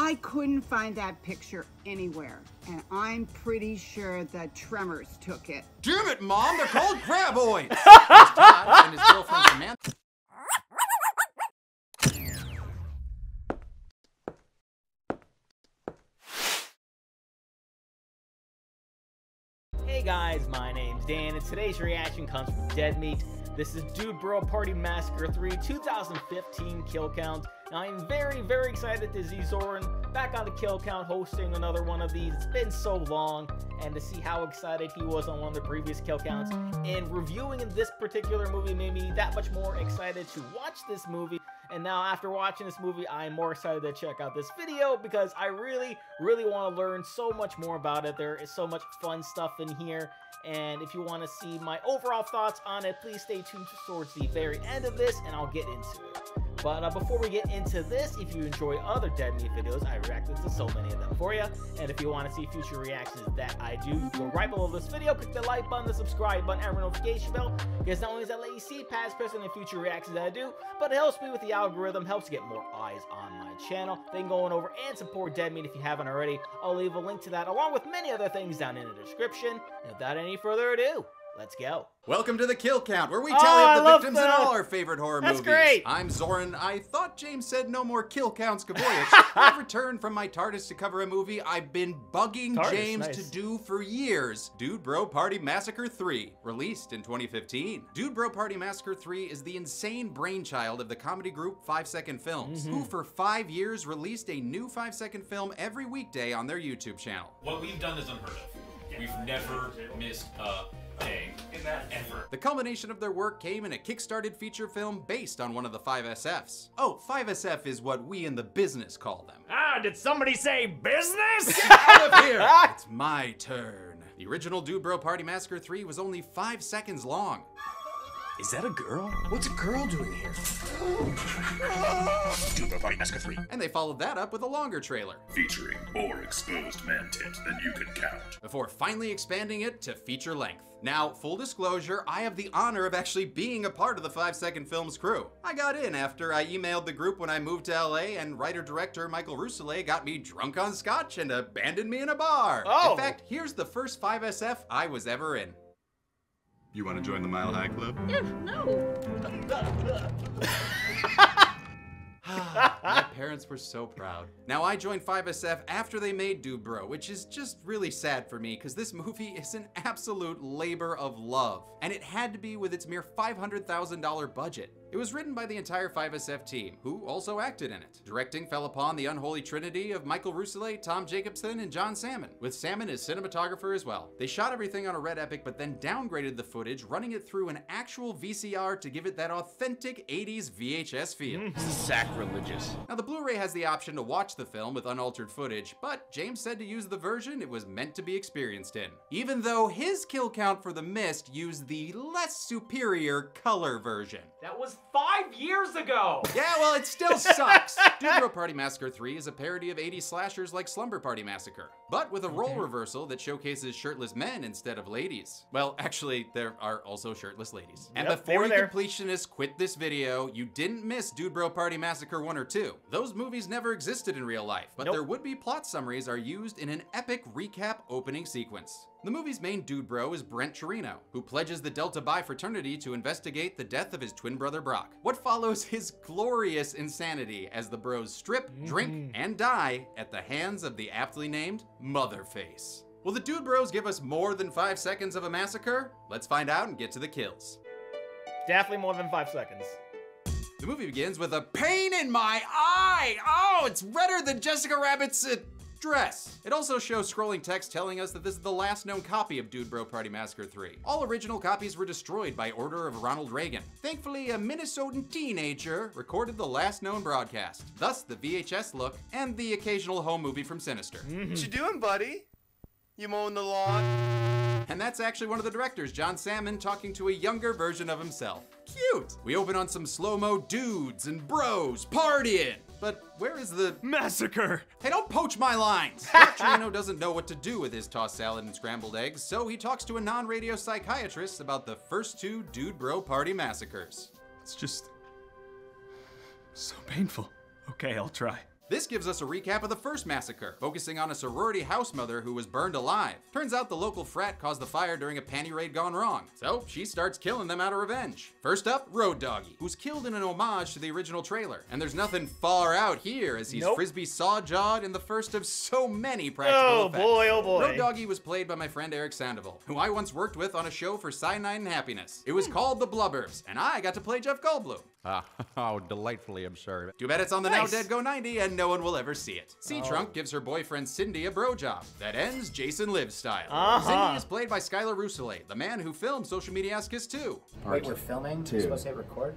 I couldn't find that picture anywhere, and I'm pretty sure the Tremors took it. Damn it, Mom, they're called graboids! That's Todd and his girlfriend Samantha. Hey guys, my name's Dan, and today's reaction comes from Dead Meat. This is Dude Bro Party Massacre 3 2015 kill count. Now I'm very excited to see Zoran back on the kill count hosting another one of these. It's been so long, and to see how excited he was on one of the previous kill counts and reviewing in this particular movie made me that much more excited to watch this movie. And now after watching this movie, I'm more excited to check out this video because I really want to learn so much more about it. There is so much fun stuff in here. And if you want to see my overall thoughts on it, please stay tuned towards the very end of this and I'll get into it. But before we get into this, if you enjoy other Dead Meat videos, I reacted to so many of them for you. And if you want to see future reactions that I do, go right below this video, click the like button, the subscribe button, and the notification bell. Because not only does that let you see past, present, and future reactions that I do, but it helps me with the algorithm, helps get more eyes on my channel. Then go on over and support Dead Meat if you haven't already. I'll leave a link to that along with many other things down in the description. And without any further ado, let's go. Welcome to the Kill Count, where we tally up the victims in all our favorite horror movies. That's great. I'm Zoran. I thought James said no more kill counts, Kavoyich. I've returned from my TARDIS to cover a movie I've been bugging James to do for years. Dude Bro Party Massacre 3, released in 2015. Dude Bro Party Massacre 3 is the insane brainchild of the comedy group 5 Second Films, who for 5 years released a new 5 Second film every weekday on their YouTube channel. What we've done is unheard of. We've never missed a day ever. The culmination of their work came in a kickstarted feature film based on one of the 5SFs. Oh, 5SF is what we in the business call them. Ah, did somebody say business? Get out of here! It's my turn. The original Dude Bro Party Massacre 3 was only 5 seconds long. Is that a girl? What's a girl doing here? Dude Bro Party Massacre 3. And they followed that up with a longer trailer, featuring more exposed man tits than you can count, before finally expanding it to feature length. Now, full disclosure, I have the honor of actually being a part of the 5 Second Films crew. I got in after I emailed the group when I moved to LA, and writer-director Michael Rousselet got me drunk on scotch and abandoned me in a bar. Oh. In fact, here's the first 5SF I was ever in. You want to join the Mile High Club? Yeah, no. My parents were so proud. Now, I joined 5SF after they made Dude Bro, which is just really sad for me because this movie is an absolute labor of love. And it had to be with its mere $500,000 budget. It was written by the entire 5SF team, who also acted in it. Directing fell upon the unholy trinity of Michael Rousselet, Tom Jacobson, and John Salmon, with Salmon as cinematographer as well. They shot everything on a Red Epic, but then downgraded the footage, running it through an actual VCR to give it that authentic 80s VHS feel. Sacrilegious. Now, the Blu-ray has the option to watch the film with unaltered footage, but James said to use the version it was meant to be experienced in, even though his kill count for The Mist used the less superior color version. That was 5 years ago! Yeah, well, it still sucks. Dude Bro Party Massacre 3 is a parody of 80s slashers like Slumber Party Massacre, but with a role reversal that showcases shirtless men instead of ladies. Well, actually, there are also shirtless ladies. And before you completionists quit this video, you didn't miss Dude Bro Party Massacre 1 or 2. Those movies never existed in real life, but their would-be plot summaries are used in an epic recap opening sequence. The movie's main dude bro is Brent Chirino, who pledges the Delta Bi fraternity to investigate the death of his twin brother Brock. What follows his glorious insanity as the bros strip, drink, and die at the hands of the aptly named Motherface. Will the dude bros give us more than 5 seconds of a massacre? Let's find out and get to the kills. Definitely more than 5 seconds. The movie begins with a pain in my eye! Oh, it's redder than Jessica Rabbit's dress. It also shows scrolling text telling us that this is the last known copy of Dude Bro Party Massacre 3. All original copies were destroyed by order of Ronald Reagan. Thankfully, a Minnesotan teenager recorded the last known broadcast, thus the VHS look and the occasional home movie from Sinister. What you doing, buddy? You mowing the lawn? And that's actually one of the directors, John Salmon, talking to a younger version of himself. Cute! We open on some slow-mo dudes and bros partying. But where is the massacre? Hey, don't poach my lines! Chirino doesn't know what to do with his tossed salad and scrambled eggs, so he talks to a non-radio psychiatrist about the first 2 Dude Bro Party massacres. It's just so painful. Okay, I'll try. This gives us a recap of the first massacre, focusing on a sorority house mother who was burned alive. Turns out the local frat caused the fire during a panty raid gone wrong, so she starts killing them out of revenge. First up, Road Doggy, who's killed in an homage to the original trailer. And there's nothing far out here, as he's frisbee saw-jawed in the first of so many practical effects. Oh boy. Road Doggy was played by my friend Eric Sandoval, who I once worked with on a show for Cyanide and Happiness. It was called The Blubbers, and I got to play Jeff Goldblum. Oh, delightfully absurd. Too bad it's on the now dead Go 90 and no one will ever see it. C-Trunk gives her boyfriend Cindy a bro job. That ends Jason Lives style. Cindy is played by Skylar Rousselet, the man who filmed Social Media Kiss 2. Wait, we're filming? You're supposed to hit record?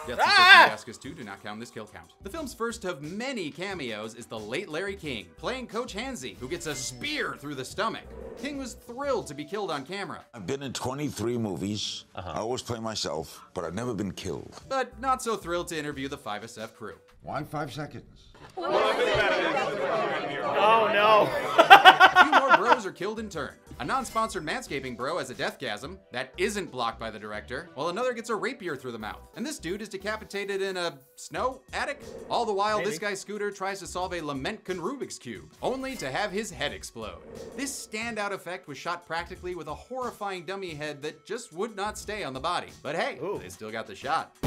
Deaths in 2 do not count in this kill count. The film's first of many cameos is the late Larry King, playing Coach Hansy, who gets a spear through the stomach. King was thrilled to be killed on camera. I've been in 23 movies. I always play myself, but I've never been killed. But not so thrilled to interview the 5SF crew. Why 5 seconds? Oh no. A few more bros are killed in turn. A non-sponsored manscaping bro has a deathgasm that isn't blocked by the director, while another gets a rapier through the mouth. And this dude is decapitated in a snow attic. All the while, this guy Scooter tries to solve a Lamentkin Rubik's Cube, only to have his head explode. This standout effect was shot practically with a horrifying dummy head that just would not stay on the body. But hey, they still got the shot.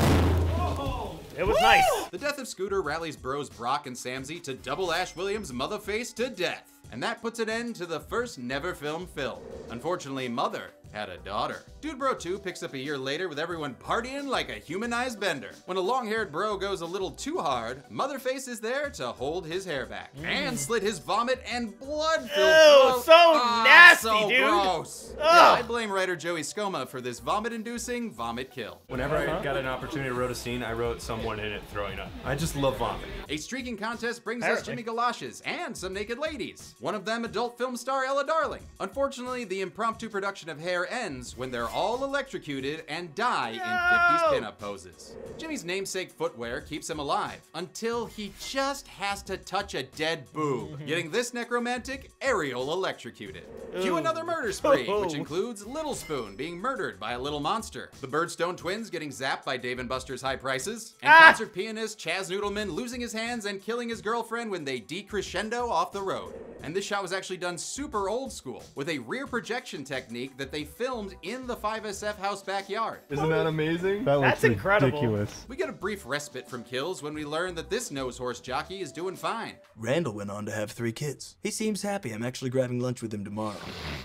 It was nice. The death of Scooter rallies bros Brock and Samsy to double Ash Williams' Motherface to death. And that puts an end to the first never-filmed film. Unfortunately, Mother had a daughter. Dude Bro 2 picks up a year later with everyone partying like a humanized bender. When a long-haired bro goes a little too hard, Motherface is there to hold his hair back and slit his vomit and blood-filled throat. So nasty, so dude. Gross. Yeah, I blame writer Joey Scoma for this vomit-inducing vomit kill. Whenever I got an opportunity to write a scene, I wrote someone in it throwing up. I just love vomit. A streaking contest brings us Jimmy Galoshes and some naked ladies. One of them adult film star Ella Darling. Unfortunately, the impromptu production of Hair ends when they're all electrocuted and die in 50s pinup poses. Jimmy's namesake footwear keeps him alive until he just has to touch a dead boob. Getting this necromantic, Ariel electrocuted. Cue another murder spree, which includes Little Spoon being murdered by a little monster, the Birdstone twins getting zapped by Dave & Buster's High Prices, and concert pianist Chaz Noodleman losing his hands and killing his girlfriend when they decrescendo off the road. And this shot was actually done super old school, with a rear projection technique that they filmed in the 5SF house backyard. Isn't that amazing? That's incredible. Ridiculous. We get a brief respite from kills when we learn that this nose horse jockey is doing fine. Randall went on to have 3 kids. He seems happy. I'm actually grabbing lunch with him tomorrow.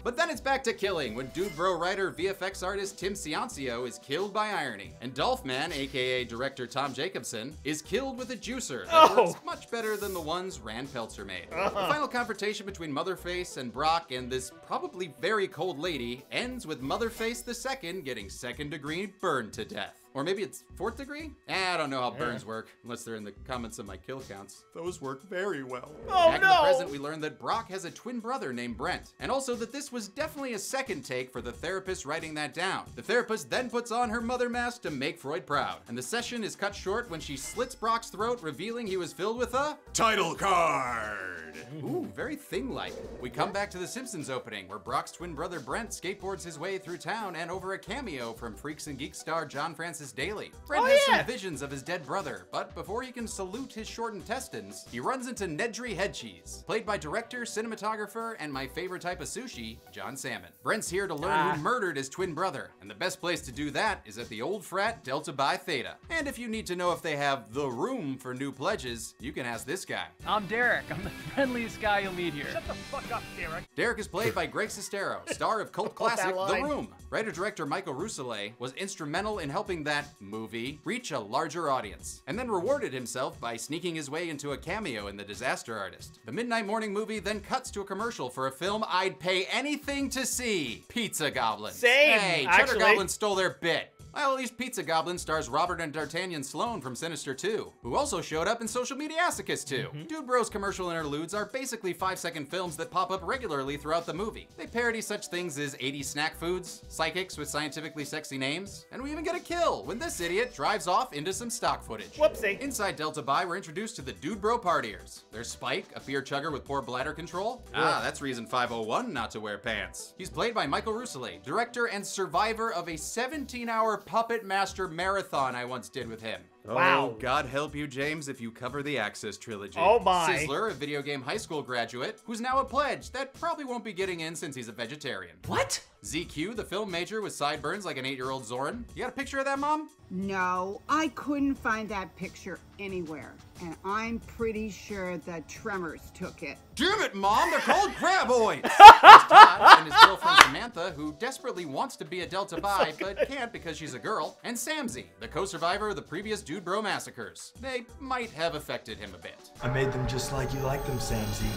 But then it's back to killing when Dude Bro writer VFX artist Tim Ciancio is killed by irony. And Dolphman, aka director Tom Jacobson, is killed with a juicer that works much better than the ones Rand Peltzer made. The final confrontation between Motherface and Brock and this probably very cold lady ends with Motherface II getting 2nd degree burned to death. Or maybe it's 4th degree? I don't know how burns work, unless they're in the comments of my kill counts. Those work very well. Back in the present, we learned that Brock has a twin brother named Brent, and also that this was definitely a second take for the therapist writing that down. The therapist then puts on her mother mask to make Freud proud, and the session is cut short when she slits Brock's throat, revealing he was filled with a title card. Ooh, very Thing-like. We come back to the Simpsons opening, where Brock's twin brother Brent skateboards his way through town and over a cameo from Freaks and Geeks star John Francis Daly. Brent has some visions of his dead brother, but before he can salute his short intestines, he runs into Nedry Headcheese, played by director, cinematographer, and my favorite type of sushi, John Salmon. Brent's here to learn who murdered his twin brother, and the best place to do that is at the old frat Delta Bi Theta. And if you need to know if they have the room for new pledges, you can ask this guy. I'm Derek. I'm the friendliest guy you'll meet here. Shut the fuck up, Derek. Derek is played by Greg Sestero, star of cult classic The Room. Writer-director Michael Rousselet was instrumental in helping that movie reach a larger audience, and then rewarded himself by sneaking his way into a cameo in The Disaster Artist. The Midnight Morning movie then cuts to a commercial for a film I'd pay anything to see, Pizza Goblin. Same, Hey, Cheddar Goblin stole their bit. Well, at least Pizza Goblin stars Robert and D'Artagnan Sloan from Sinister 2, who also showed up in Social Media Kiss 2. Dude Bros commercial interludes are basically 5-second films that pop up regularly throughout the movie. They parody such things as 80s snack foods, psychics with scientifically sexy names, and we even get a kill when this idiot drives off into some stock footage. Whoopsie. Inside Delta Bi, we're introduced to the Dude Bro partiers. There's Spike, a beer chugger with poor bladder control. That's reason 501 not to wear pants. He's played by Michael Rousselet, director and survivor of a 17-hour Puppet Master marathon I once did with him. Wow. Oh, God help you, James, if you cover the Access trilogy. Oh my. Sizzler, a video game high school graduate, who's now a pledge that probably won't be getting in since he's a vegetarian. What? ZQ, the film major with sideburns like an 8-year-old Zoran. You got a picture of that, Mom? No, I couldn't find that picture anywhere. And I'm pretty sure the Tremors took it. Damn it, Mom, they're called Graboids! There's Todd and his girlfriend Samantha, who desperately wants to be a Delta Bi, but can't because she's a girl. And Samzy, the co-survivor of the previous Dude Bro massacres. They might have affected him a bit. I made them just like you like them, Samzy.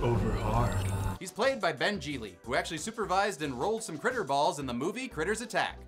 Over hard. He's played by Ben Geely, who actually supervised and rolled some critter balls in the movie Critters Attack.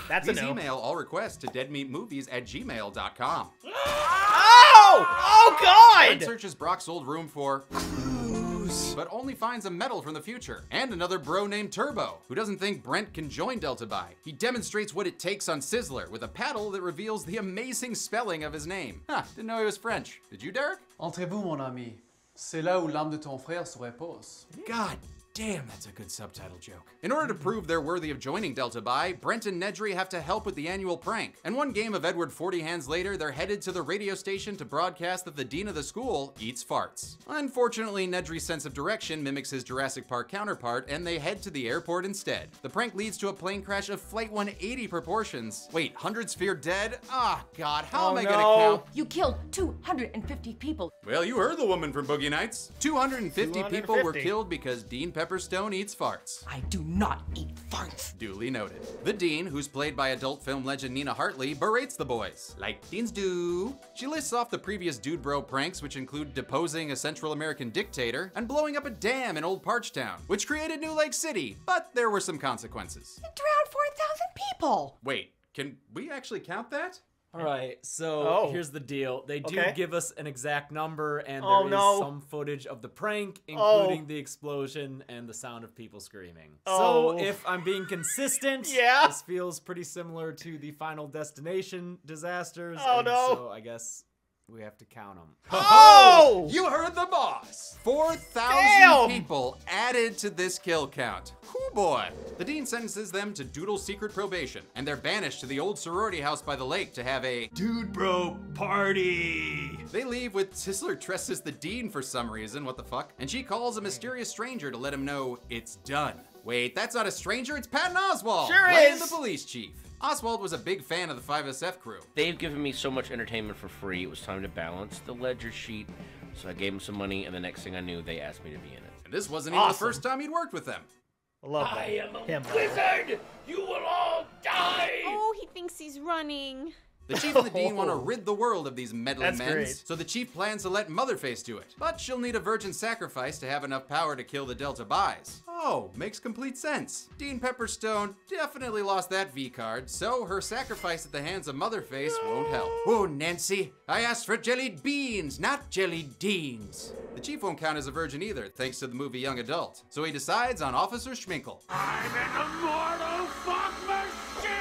That's a Please no. email all requests to deadmeatmovies@gmail.com. Oh! Oh God! Brent searches Brock's old room for clues, but only finds a medal from the future and another bro named Turbo, who doesn't think Brent can join Delta Bi. He demonstrates what it takes on Sizzler with a paddle that reveals the amazing spelling of his name. Huh, didn't know he was French. Did you, Derek? Entrez-vous, mon ami. C'est là où l'âme de ton frère se repose. God damn, that's a good subtitle joke. In order to prove they're worthy of joining Delta Bi, Brent and Nedry have to help with the annual prank. And one game of Edward 40 Hands later, they're headed to the radio station to broadcast that the dean of the school eats farts. Unfortunately, Nedry's sense of direction mimics his Jurassic Park counterpart, and they head to the airport instead. The prank leads to a plane crash of Flight 180 proportions. Wait, hundreds fear dead? Ah, God, how am I gonna count? You killed 250 people. Well, you heard the woman from Boogie Nights. 250 people were 250. killed because Dean Pepperstone eats farts. I do not eat farts. Duly noted. The Dean, who's played by adult film legend Nina Hartley, berates the boys, like Deans do. She lists off the previous Dude Bro pranks, which include deposing a Central American dictator and blowing up a dam in Old Parchtown, which created New Lake City, but there were some consequences. It drowned 4,000 people. Wait, can we actually count that? All right, so Oh. here's the deal. They do Okay. give us an exact number, and Oh, there is no. some footage of the prank, Oh. including the explosion and the sound of people screaming. Oh. So if I'm being consistent, Yeah. this feels pretty similar to the Final Destination disasters. Oh, and no. So I guess we have to count them. Oh! You heard the boss! 4,000 Damn! people added to this kill count. Whoo boy! The dean sentences them to Doodle secret probation, and they're banished to the old sorority house by the lake to have a Dude Bro party. They leave with Sizzler dresses the dean for some reason, what the fuck? And she calls a mysterious stranger to let him know it's done. Wait, that's not a stranger, it's Patton Oswalt! Sure playing is. the police chief. Oswald was a big fan of the 5SF crew. They've given me so much entertainment for free, it was time to balance the ledger sheet. So I gave them some money, and the next thing I knew, they asked me to be in it. And this wasn't even the Awesome. first time he'd worked with them. I love that. I am a Him. wizard! You will all die! Oh, he thinks he's running. The chief and the dean want to rid the world of these meddling That's men, great. so the chief plans to let Motherface do it. But she'll need a virgin sacrifice to have enough power to kill the Delta Bis. Oh, makes complete sense. Dean Pepperstone definitely lost that V-card, so her sacrifice at the hands of Motherface won't help. Oh, Nancy, I asked for jellied beans, not jellied deans. The chief won't count as a virgin either, thanks to the movie Young Adult. So he decides on Officer Schminkle. I'm an immortal fuck machine!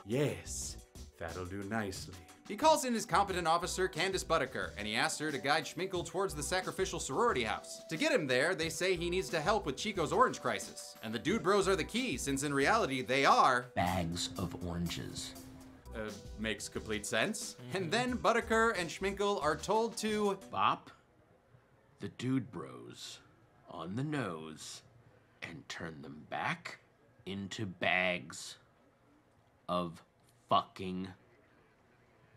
Yes, that'll do nicely. He calls in his competent officer, Candace Buttaker, and he asks her to guide Schminkle towards the sacrificial sorority house. To get him there, they say he needs to help with Chico's orange crisis. And the Dude Bros are the key, since in reality, they are Bags of oranges. Makes complete sense. And then Buttaker and Schminkle are told to Bop the Dude Bros on the nose and turn them back into bags of fucking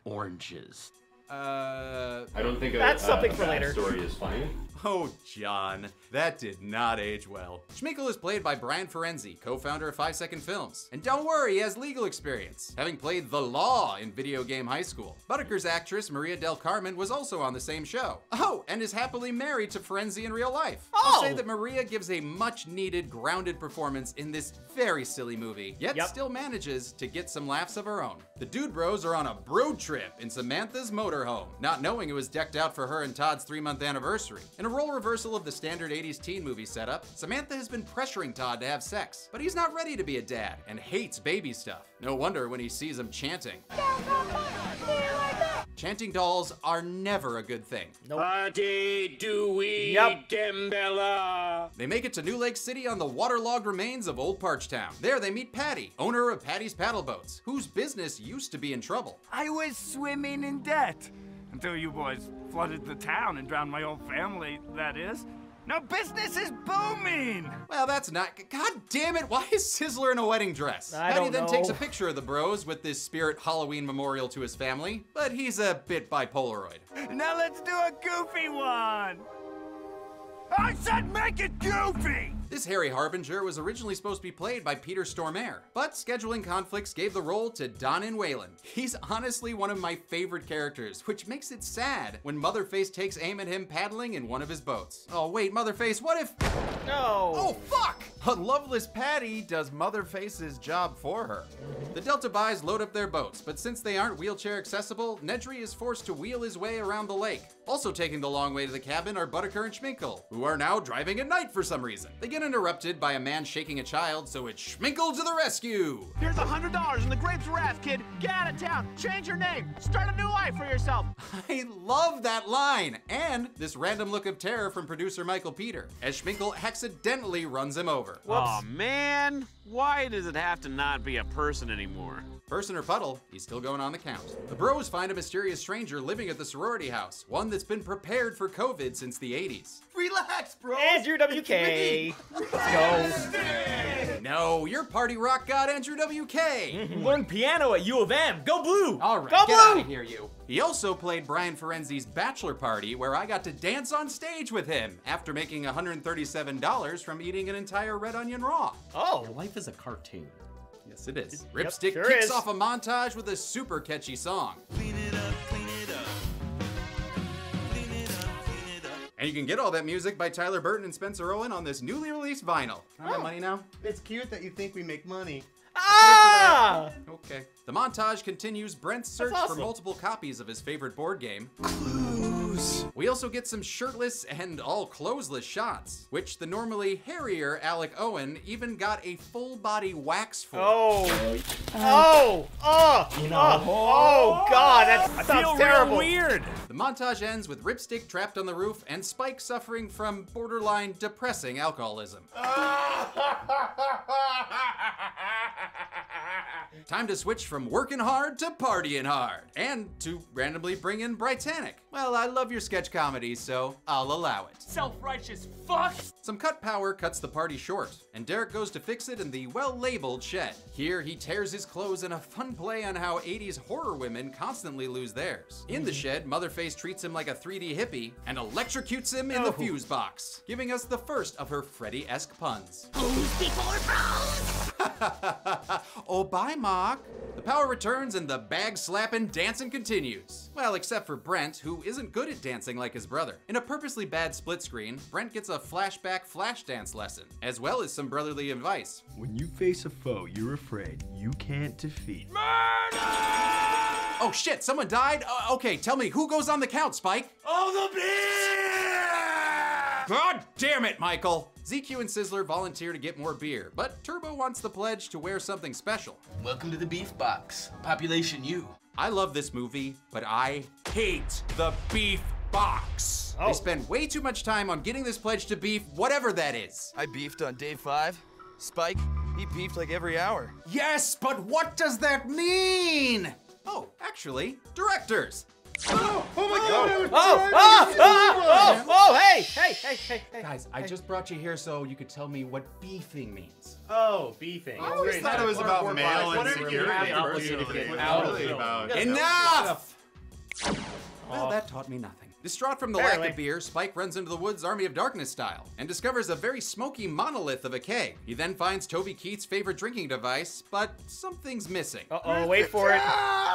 oranges. I don't think That's something for later. story is funny. Oh, John, that did not age well. Schminkle is played by Brian Ferenzi, co-founder of 5 Second Films. And don't worry, he has legal experience, having played the law in Video Game High School. Buttaker's actress, Maria del Carmen, was also on the same show. Oh, and is happily married to Ferenzi in real life. I'll say that Maria gives a much-needed, grounded performance in this very silly movie, yet still manages to get some laughs of her own. The Dude Bros are on a bro trip in Samantha's motorhome, not knowing it was decked out for her and Todd's 3-month anniversary. In a role reversal of the standard 80s teen movie setup, Samantha has been pressuring Todd to have sex, but he's not ready to be a dad and hates baby stuff. No wonder when he sees him chanting. chanting dolls are never a good thing. Party Dewey Dembella. They make it to New Lake City on the waterlogged remains of Old Parchtown. There they meet Patty, owner of Patty's Paddle Boats, whose business used to be in trouble. I was swimming in debt until you boys flooded the town and drowned my whole family, that is. Now business is booming! Well, that's not. God damn it, why is Sizzler in a wedding dress? Patty then takes a picture of the bros with this spirit Halloween memorial to his family, but he's a bit bipolaroid. Now let's do a goofy one! I said make it goofy! This Harry Harbinger was originally supposed to be played by Peter Stormare, but scheduling conflicts gave the role to Donnan Whalen. He's honestly one of my favorite characters, which makes it sad when Motherface takes aim at him paddling in one of his boats. Oh wait, Motherface, what if... No! Oh fuck! But loveless Patty does Motherface's job for her. The Delta Buys load up their boats, but since they aren't wheelchair accessible, Nedry is forced to wheel his way around the lake. Also taking the long way to the cabin are Butterker and Schminkle, who are now driving at night for some reason. They get interrupted by a man shaking a child, so it's Schminkle to the rescue! Here's $100 in the grapes of wrath, kid. Get out of town. Change your name. Start a new life for yourself. I love that line! And this random look of terror from producer Michael Peter, as Schminkle accidentally runs him over. Oh man, why does it have to not be a person anymore? Person or puddle, he's still going on the count. The bros find a mysterious stranger living at the sorority house, one that's been prepared for COVID since the 80s. Relax, bro. Andrew WK. Let's go. No, you're party rock god Andrew WK. Learn piano at U of M. Go blue. All right, go get blue. out of here, you. He also played Brian Ferenzi's bachelor party, where I got to dance on stage with him after making $137 from eating an entire red onion raw. Oh. Your life is a cartoon. Yes, it is. Ripstick sure kicks is. off a montage with a super catchy song. Clean it up, clean it up. Clean it up, clean it up. And you can get all that music by Tyler Burton and Spencer Owen on this newly released vinyl. Can I have my money now? It's cute that you think we make money. Ah! Okay. The montage continues Brent's search awesome. for multiple copies of his favorite board game. Clues. We also get some shirtless and all clothesless shots, which the normally hairier Alec Owen even got a full body wax for. Oh, God, that sounds terrible. Weird. The montage ends with Ripstick trapped on the roof and Spike suffering from borderline depressing alcoholism. Time to switch from working hard to partying hard, and to randomly bring in Britannic. Well, I love your sketch comedy, so I'll allow it. Self-righteous fuck. Some cut power cuts the party short, and Derek goes to fix it in the well-labeled shed. Here, he tears his clothes in a fun play on how 80s horror women constantly lose theirs. In the shed, Motherface treats him like a 3D hippie and electrocutes him in the fuse box, giving us the first of her Freddy-esque puns. Who's people are bros? Oh, bye, Mark. The power returns and the bag-slapping dancing continues. Well, except for Brent, who isn't good at dancing like his brother. In a purposely bad split screen, Brent gets a flashback flash dance lesson, as well as some brotherly advice. When you face a foe you're afraid you can't defeat. Oh shit, someone died? Okay, tell me, who goes on the count, Spike? Oh, the beer! God damn it, Michael! ZQ and Sizzler volunteer to get more beer, but Turbo wants the pledge to wear something special. Welcome to the beef box. Population U. I love this movie, but I hate the beef box. They spend way too much time on getting this pledge to beef, whatever that is. I beefed on day 5. Spike, he beefed like every hour. Yes, but what does that mean? Oh, actually, directors. Oh my God! Hey! Guys, I just brought you here so you could tell me what beefing means. Oh, beefing. I always thought it was about male insecurity. Enough! Well, that taught me nothing. Distraught from the lack of beer, Spike runs into the woods Army of Darkness style and discovers a very smoky monolith of a keg. He then finds Toby Keith's favorite drinking device, but something's missing. Uh-oh, wait for it.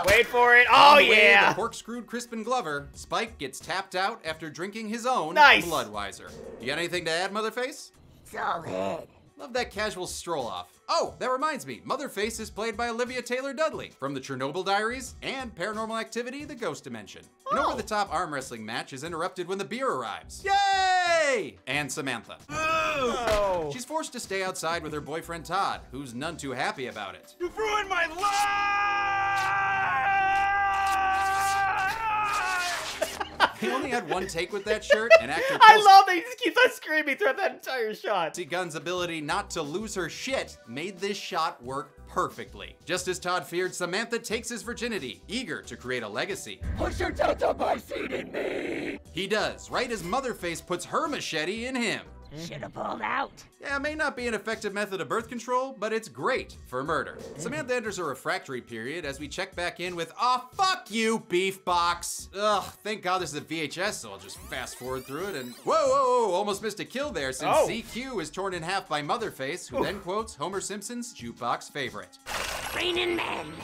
Wait for it. Oh, yeah. The corkscrewed Crispin Glover, Spike gets tapped out after drinking his own Bloodweiser. You got anything to add, Motherface? It's all good. Love that casual stroll off. Oh, that reminds me, Motherface is played by Olivia Taylor-Dudley from The Chernobyl Diaries and Paranormal Activity, The Ghost Dimension. An over-the-top arm wrestling match is interrupted when the beer arrives. Yay! And Samantha. Oh. She's forced to stay outside with her boyfriend Todd, who's none too happy about it. You've ruined my life! He only had one take with that shirt, and actor I love that he just keeps on screaming throughout that entire shot. Kelsey Gunn's ability not to lose her shit made this shot work perfectly. Just as Todd feared, Samantha takes his virginity, eager to create a legacy. Push your delta by feeding me! He does, right as Motherface puts her machete in him. Should have pulled out. Yeah, it may not be an effective method of birth control, but it's great for murder. Samantha enters a refractory period as we check back in with, "Aw, fuck you, beef box." Ugh, thank God this is a VHS, so I'll just fast forward through it and whoa, almost missed a kill there since ZQ is torn in half by Motherface, who then quotes Homer Simpson's jukebox favorite. Raining men.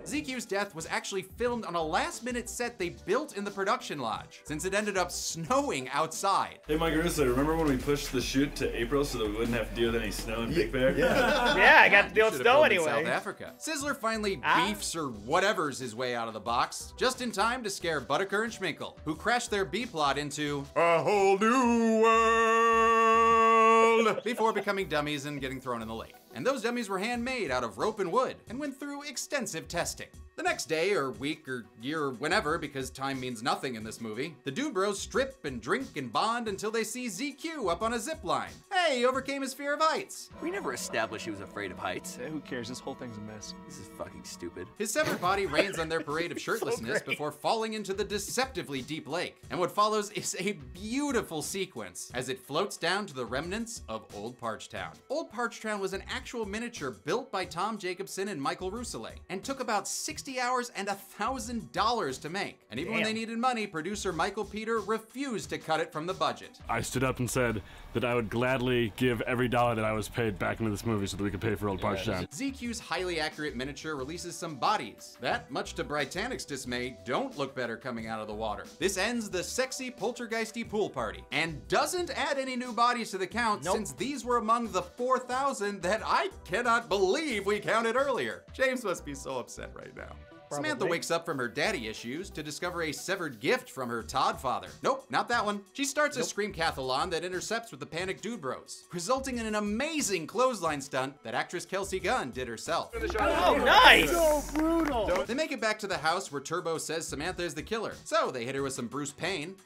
ZQ's death was actually filmed on a last-minute set they built in the production lodge, since it ended up snowing outside. Hey, Mike Russo, remember when we pushed the shoot to April so that we wouldn't have to deal with any snow in Big Bear? Yeah, I got to deal with snow anyway. South Africa. Sizzler finally beefs or whatever's his way out of the box, just in time to scare Butteker and Schminkel, who crashed their B-plot into a whole new world before becoming dummies and getting thrown in the lake. And those dummies were handmade out of rope and wood and went through extensive testing. The next day, or week, or year, or whenever, because time means nothing in this movie, the Dude Bros strip and drink and bond until they see ZQ up on a zip line. Hey, he overcame his fear of heights. We never established he was afraid of heights. Who cares? This whole thing's a mess. This is fucking stupid. His severed body rains on their parade of shirtlessness before falling into the deceptively deep lake. And what follows is a beautiful sequence as it floats down to the remnants of Old Parchtown. Old Parchtown was an actual miniature built by Tom Jacobson and Michael Rousselet and took about 60 hours and $1,000 to make. And even when they needed money, producer Michael Peter refused to cut it from the budget. I stood up and said that I would gladly give every dollar that I was paid back into this movie so that we could pay for Old Parchtown. ZQ's highly accurate miniature releases some bodies that, much to Britannic's dismay, don't look better coming out of the water. This ends the sexy poltergeisty pool party and doesn't add any new bodies to the count since these were among the 4,000 that I cannot believe we counted earlier. James must be so upset right now. Samantha wakes up from her daddy issues to discover a severed gift from her Todd father. Nope, not that one. She starts a screamcathlon that intercepts with the panicked Dude Bros, resulting in an amazing clothesline stunt that actress Kelsey Gunn did herself. Oh, nice! So brutal. They make it back to the house where Turbo says Samantha is the killer, so they hit her with some Bruce Payne.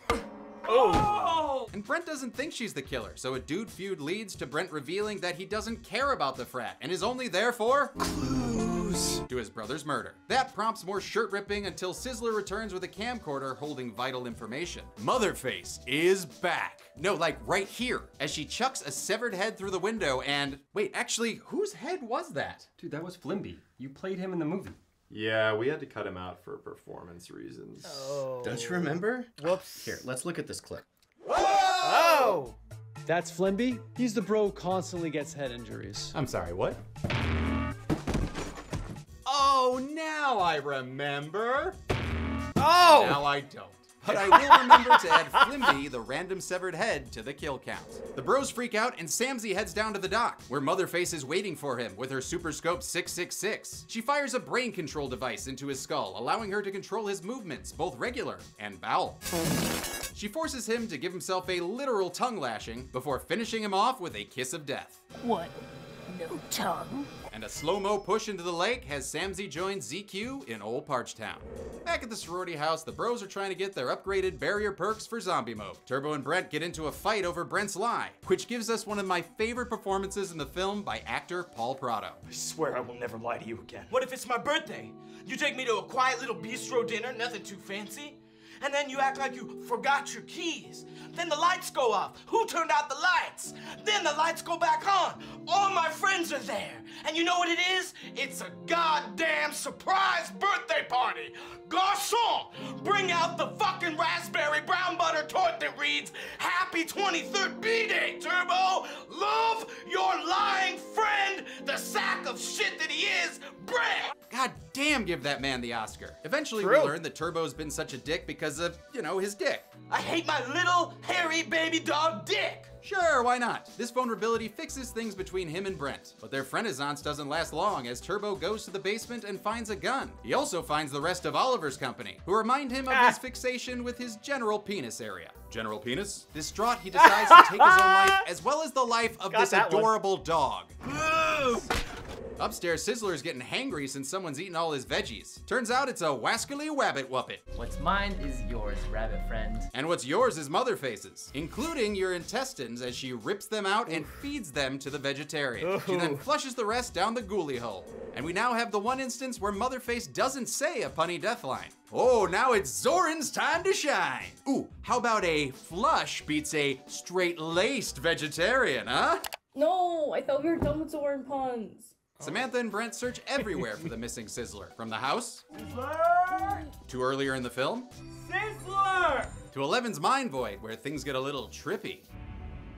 Oh! And Brent doesn't think she's the killer, so a dude feud leads to Brent revealing that he doesn't care about the frat and is only there for clues to his brother's murder. That prompts more shirt ripping until Sizzler returns with a camcorder holding vital information. Motherface is back. No, like right here, as she chucks a severed head through the window and... Wait, actually, whose head was that? Dude, that was Flimby. You played him in the movie. Yeah, we had to cut him out for performance reasons. Oh. Don't you remember? Whoops. Here, let's look at this clip. Oh! That's Flimby. He's the bro who constantly gets head injuries. I'm sorry, what? Oh, now I remember. Oh! Now I don't. But I will remember to add Flimby, the random severed head, to the kill count. The bros freak out and Samsy heads down to the dock, where Motherface is waiting for him with her Super Scope 666. She fires a brain control device into his skull, allowing her to control his movements, both regular and bowel. She forces him to give himself a literal tongue lashing before finishing him off with a kiss of death. What? No tongue? And a slow-mo push into the lake has Samsy join ZQ in Old Parchtown. Back at the sorority house, the bros are trying to get their upgraded barrier perks for zombie mode. Turbo and Brent get into a fight over Brent's lie, which gives us one of my favorite performances in the film by actor Paul Prado. I swear I will never lie to you again. What if it's my birthday? You take me to a quiet little bistro dinner, nothing too fancy. And then you act like you forgot your keys. Then the lights go off. Who turned out the lights? Then the lights go back on. All my friends are there. And you know what it is? It's a goddamn surprise birthday party. Garçon, bring out the fucking raspberry brown butter tort that reads, Happy 23rd B-Day, Turbo. Love your lying friend, the sack of shit that he is, Brent. God damn, give that man the Oscar. Eventually we learn that Turbo's been such a dick because of, you know, his dick. I hate my little, hairy baby dog dick. Sure, why not? This vulnerability fixes things between him and Brent, but their renaissance doesn't last long as Turbo goes to the basement and finds a gun. He also finds the rest of Oliver's company, who remind him of his fixation with his general penis area. General penis? Distraught, he decides to take his own life as well as the life of this adorable dog. Upstairs, Sizzler's getting hangry since someone's eaten all his veggies. Turns out it's a wascally wabbit wuppet. What's mine is yours, rabbit friend. And what's yours is Motherface's, including your intestines as she rips them out and feeds them to the vegetarian. She then flushes the rest down the ghoulie hole. And we now have the one instance where Motherface doesn't say a punny death line. Oh, now it's Zoran's time to shine. Ooh, how about a flush beats a straight-laced vegetarian, huh? No, I thought we were done with Zoran puns. Samantha and Brent search everywhere for the missing Sizzler. From the house, Sizzler! to earlier in the film, Sizzler! to Eleven's mind void, where things get a little trippy.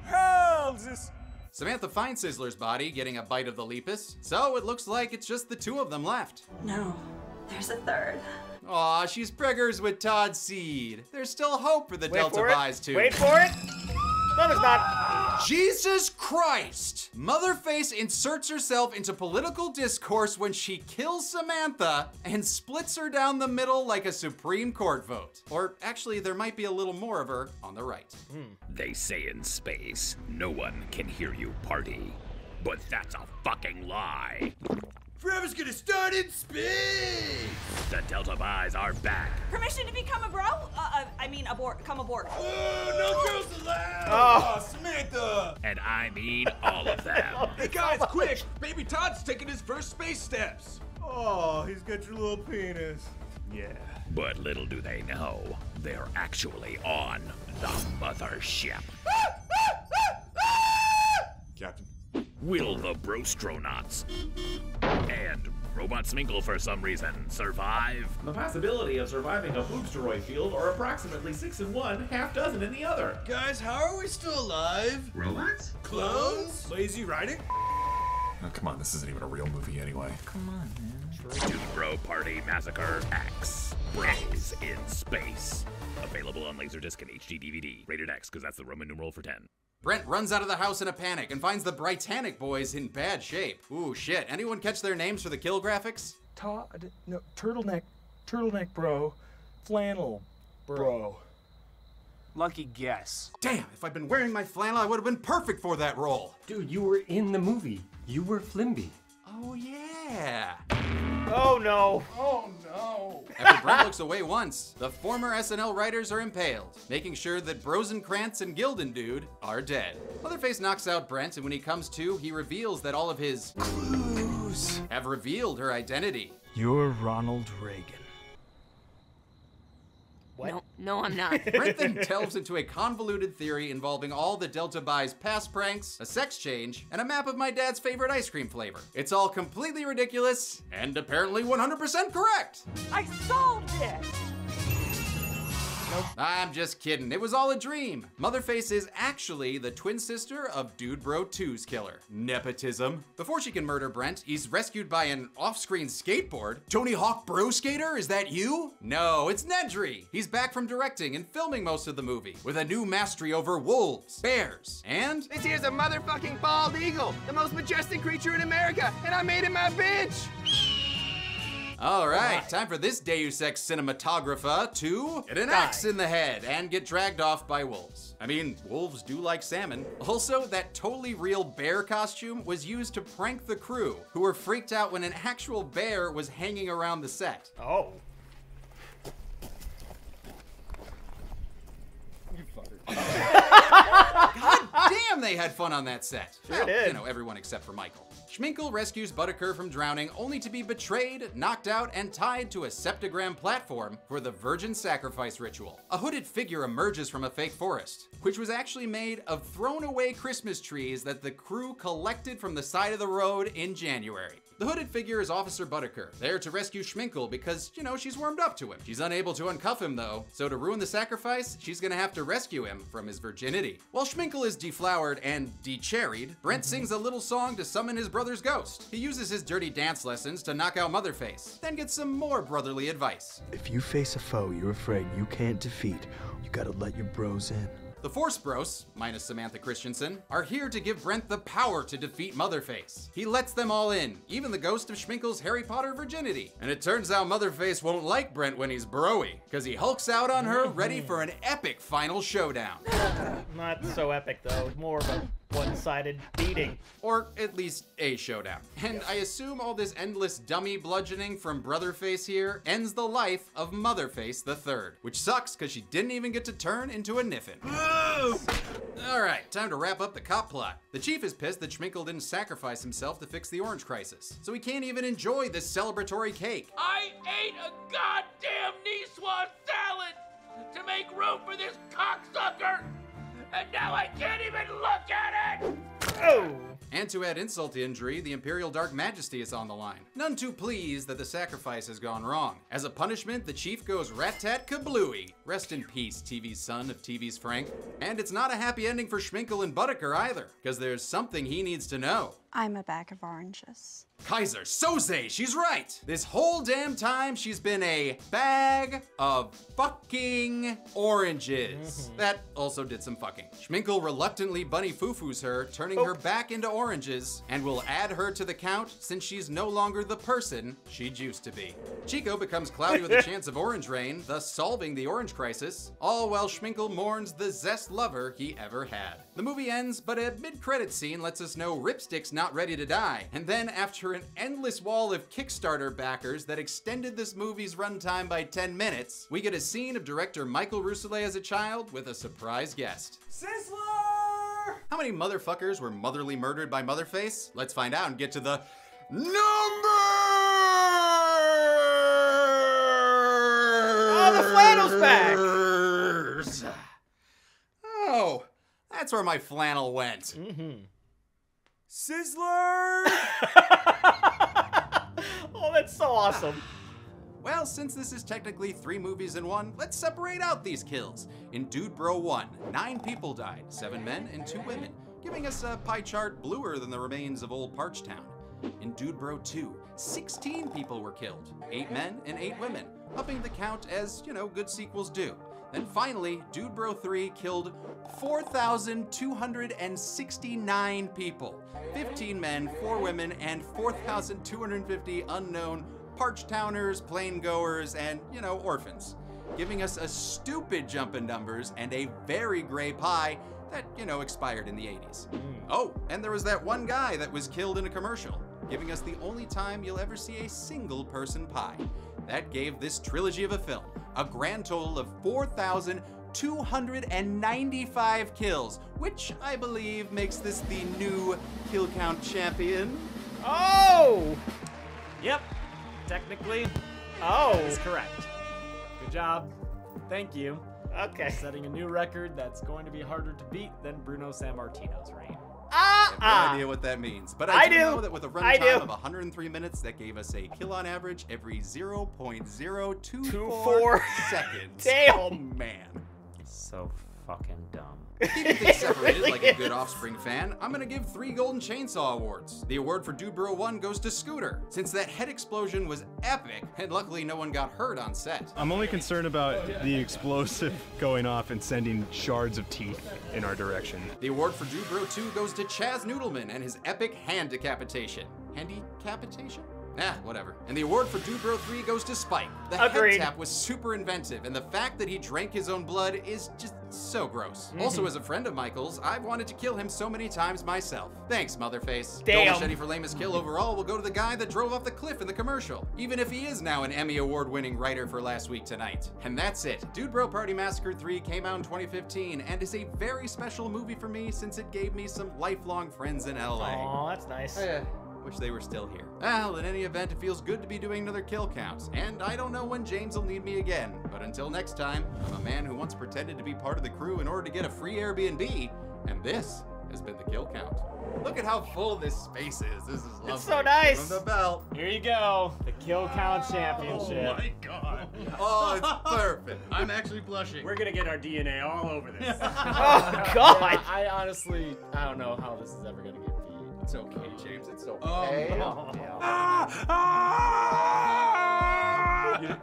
Hells is... Samantha finds Sizzler's body, getting a bite of the lepus, so it looks like it's just the two of them left. No, there's a third. Aw, she's preggers with Todd Seed. There's still hope for the Delta Buys too. Wait for it. No, there's not. Jesus Christ! Motherface inserts herself into political discourse when she kills Samantha and splits her down the middle like a Supreme Court vote. Or actually, there might be a little more of her on the right. They say in space, no one can hear you party. But that's a fucking lie. Forever's gonna start in space! The Delta Buys are back. Permission to become a bro? Come aboard. Oh, no girls allowed! Oh, Samantha! And I mean all of them. Hey guys, quick! Baby Todd's taking his first space steps. Oh, he's got your little penis. Yeah. But little do they know, they're actually on the mothership. Captain. Will the Brostronauts and Robot Sminkle for some reason survive? The possibility of surviving a boobsteroid field are approximately 6 in one, half dozen in the other. Guys, how are we still alive? Robots? Clones? Lazy writing? Oh, come on, this isn't even a real movie anyway. Come on, man. Dude Bro Party Massacre X. Bros in Space. Available on Laserdisc and HD DVD. Rated X, because that's the Roman numeral for 10. Brent runs out of the house in a panic and finds the Britannic boys in bad shape. Ooh, shit. Anyone catch their names for the kill graphics? Todd, no, turtleneck bro, flannel bro. Lucky guess. Damn, if I'd been wearing my flannel, I would have been perfect for that role. Dude, you were in the movie. You were Flimby. Oh, yeah. Oh, no. Oh, no. After Brent looks away once, the former SNL writers are impaled, making sure that Rosenkrantz and Gildendude are dead. Motherface knocks out Brent, and when he comes to, he reveals that all of his clues have revealed her identity. You're Ronald Reagan. What? No, I'm not. Brent then delves into a convoluted theory involving all the Delta Buys past pranks, a sex change, and a map of my dad's favorite ice cream flavor. It's all completely ridiculous and apparently 100% correct. I solved it! Nope. I'm just kidding. It was all a dream. Motherface is actually the twin sister of Dude Bro 2's killer. Nepotism. Before she can murder Brent, he's rescued by an off-screen skateboard. Tony Hawk Bro Skater, is that you? No, it's Nedry. He's back from directing and filming most of the movie with a new mastery over wolves, bears, and... This here's a motherfucking bald eagle, the most majestic creature in America, and I made him my bitch! All right, time for this Deus Ex cinematographer to get an axe in the head and get dragged off by wolves. I mean, wolves do like salmon. Also, that totally real bear costume was used to prank the crew, who were freaked out when an actual bear was hanging around the set. Oh. God damn, they had fun on that set. Sure did. You know, everyone except for Michael. Schminkle rescues Butterker from drowning, only to be betrayed, knocked out, and tied to a septagram platform for the virgin sacrifice ritual. A hooded figure emerges from a fake forest, which was actually made of thrown away Christmas trees that the crew collected from the side of the road in January. The hooded figure is Officer Butterker, there to rescue Schminkle because, you know, she's warmed up to him. She's unable to uncuff him though, so to ruin the sacrifice, she's gonna have to rescue him from his virginity. While Schminkle is deflowered and de-cherried, Brent sings a little song to summon his brother's ghost. He uses his dirty dance lessons to knock out Motherface, then gets some more brotherly advice. If you face a foe you're afraid you can't defeat, you gotta let your bros in. The Force Bros, minus Samantha Christensen, are here to give Brent the power to defeat Motherface. He lets them all in, even the ghost of Schminkle's Harry Potter virginity. And it turns out Motherface won't like Brent when he's broy, because he hulks out on her ready for an epic final showdown. Not so epic though, more of a one-sided beating. Or at least a showdown. And I assume all this endless dummy bludgeoning from Brotherface here ends the life of Motherface the Third, which sucks because she didn't even get to turn into a Niffin. Alright, time to wrap up the cop plot. The chief is pissed that Schminkle didn't sacrifice himself to fix the orange crisis, so he can't even enjoy this celebratory cake. I ate a goddamn Niçoise salad to make room for this cocksucker, and now I can't even look at it! Oh! And to add insult to injury, the Imperial Dark Majesty is on the line. None too pleased that the sacrifice has gone wrong. As a punishment, the chief goes rat-tat-kablooey. Rest in peace, TV's son of TV's Frank. And it's not a happy ending for Schminkle and Buttiker either, because there's something he needs to know. I'm a bag of oranges. Kaiser Soze, she's right! This whole damn time, she's been a bag of fucking oranges. That also did some fucking. Schminkle reluctantly bunny foo-foos her, turning her back into oranges, and will add her to the count since she's no longer the person she used to be. Chico becomes cloudy with a chance of orange rain, thus solving the orange crisis, all while Schminkle mourns the zest lover he ever had. The movie ends, but a mid-credit scene lets us know Ripstick's not ready to die. And then after an endless wall of Kickstarter backers that extended this movie's runtime by 10 minutes, we get a scene of director Michael Rousselet as a child with a surprise guest. Sizzler! How many motherfuckers were motherly murdered by Motherface? Let's find out and get to the numbers! Oh, the flannel's back! Oh, that's where my flannel went. Sizzler! Oh, that's so awesome. Well, since this is technically 3 movies in one, let's separate out these kills. In Dude Bro 1, 9 people died, 7 men and 2 women, giving us a pie chart bluer than the remains of old Parchtown. In Dude Bro 2, 16 people were killed, 8 men and 8 women, upping the count as, you know, good sequels do. Then finally, Dude Bro 3 killed 4,269 people. 15 men, 4 women, and 4,250 unknown Parchtowners, plain-goers, and, you know, orphans. Giving us a stupid jump in numbers and a very gray pie that, you know, expired in the 80s. Oh, and there was that one guy that was killed in a commercial, giving us the only time you'll ever see a single person pie. That gave this trilogy of a film a grand total of 4,295 kills, which I believe makes this the new kill count champion. Oh! Yep, technically, is correct. Good job. Thank you. Okay. Setting a new record that's going to be harder to beat than Bruno Sammartino's reign. I have no idea what that means, but I do know that with a runtime of 103 minutes, that gave us a kill on average every 0.024 seconds. Damn! Oh, man. So fucking dumb. Keeping things separated like a good Offspring fan, I'm gonna give 3 Golden Chainsaw Awards. The award for Dude Bro 1 goes to Scooter, since that head explosion was epic, and luckily no one got hurt on set. I'm only concerned about the explosive going off and sending shards of teeth in our direction. The award for Dude Bro 2 goes to Chaz Noodleman and his epic hand decapitation. Handy-capitation? Ah, whatever. And the award for Dude Bro 3 goes to Spike. The head tap was super inventive, and the fact that he drank his own blood is just so gross. Also, as a friend of Michael's, I've wanted to kill him so many times myself. Thanks, Motherface. Damn. Gold machete for lamest kill overall will go to the guy that drove off the cliff in the commercial, even if he is now an Emmy Award-winning writer for Last Week Tonight. And that's it. Dude Bro Party Massacre 3 came out in 2015 and is a very special movie for me since it gave me some lifelong friends in LA. Aw, that's nice. Wish they were still here. Well, in any event, it feels good to be doing another kill count, and I don't know when James will need me again, but until next time, I'm a man who once pretended to be part of the crew in order to get a free Airbnb, and this has been the kill count. Look at how full this space is. This is lovely. It's so nice. From the belt. Here you go, the Kill Count Championship. Oh my god. Oh, it's perfect. I'm actually blushing. We're gonna get our DNA all over this. Oh god. I honestly, I don't know how this is ever gonna get beat. It's okay, James. It's okay.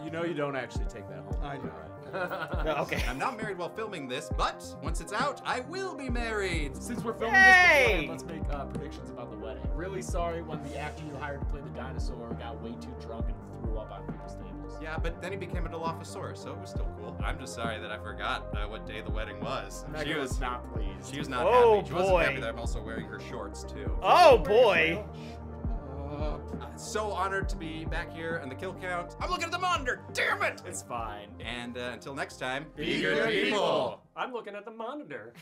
You know you don't actually take that home. I know. Okay. I'm not married while filming this, but once it's out, I will be married. Since we're filming this beforehand, let's make predictions about the wedding. Really sorry when the actor you hired to play the dinosaur got way too drunk and threw up on people's tables. Yeah, but then he became a Dilophosaurus, so it was still cool. I'm just sorry that I forgot what day the wedding was. She was not pleased. She was not Oh, happy. She wasn't boy. happy that I'm also wearing her shorts, too. Oh boy! So honored to be back here on the kill count. I'm looking at the monitor, damn it! It's fine. And until next time, Be good people. I'm looking at the monitor.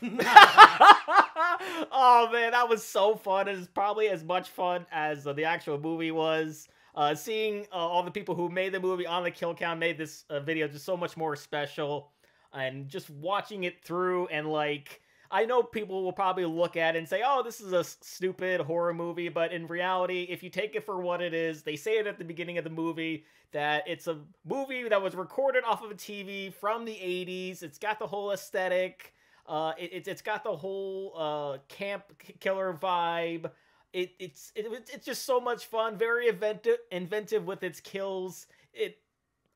Oh man, that was so fun. It's probably as much fun as the actual movie was. Seeing all the people who made the movie on the kill count made this video just so much more special. And just watching it through and like, I know people will probably look at it and say, oh, this is a stupid horror movie. But in reality, if you take it for what it is, they say it at the beginning of the movie that it's a movie that was recorded off of a TV from the 80s. It's got the whole aesthetic. It's got the whole camp killer vibe. It's just so much fun. Very inventive with its kills.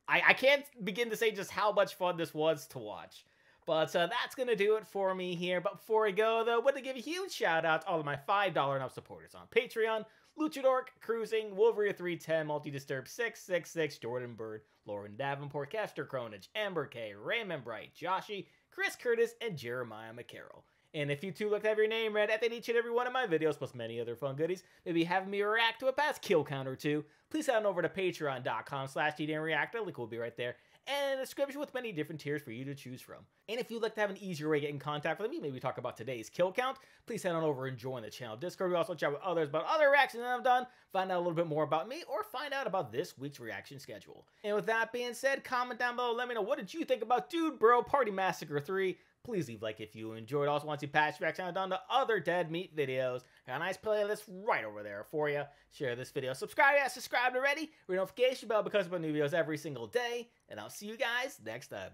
I can't begin to say just how much fun this was to watch. But that's going to do it for me here. But before I go, though, I want to give a huge shout out to all of my $5 and up supporters on Patreon. Luchador, Cruising, Wolverine 310, Multi-Disturb 666, Jordan Bird, Lauren Davenport, Kester Cronage, Amber K, Raymond Bright, Joshy, Chris Curtis, and Jeremiah McCarroll. And if you two like to have your name read at each and every one of my videos, plus many other fun goodies, maybe having me react to a past kill count or two, please head on over to patreon.com/TDNReactor. Link will be right there. And a description with many different tiers for you to choose from. And if you'd like to have an easier way to get in contact with me, maybe talk about today's kill count, please head on over and join the channel Discord. We also chat with others about other reactions that I've done, find out a little bit more about me, or find out about this week's reaction schedule. And with that being said, comment down below, let me know what did you think about Dude Bro Party Massacre 3. Please leave a like if you enjoyed. Also, want to see past reactions I've done to other Dead Meat videos. Got a nice playlist right over there for you. Share this video. Subscribe if you subscribed already. Ring notification bell because of my new videos every single day. And I'll see you guys next time.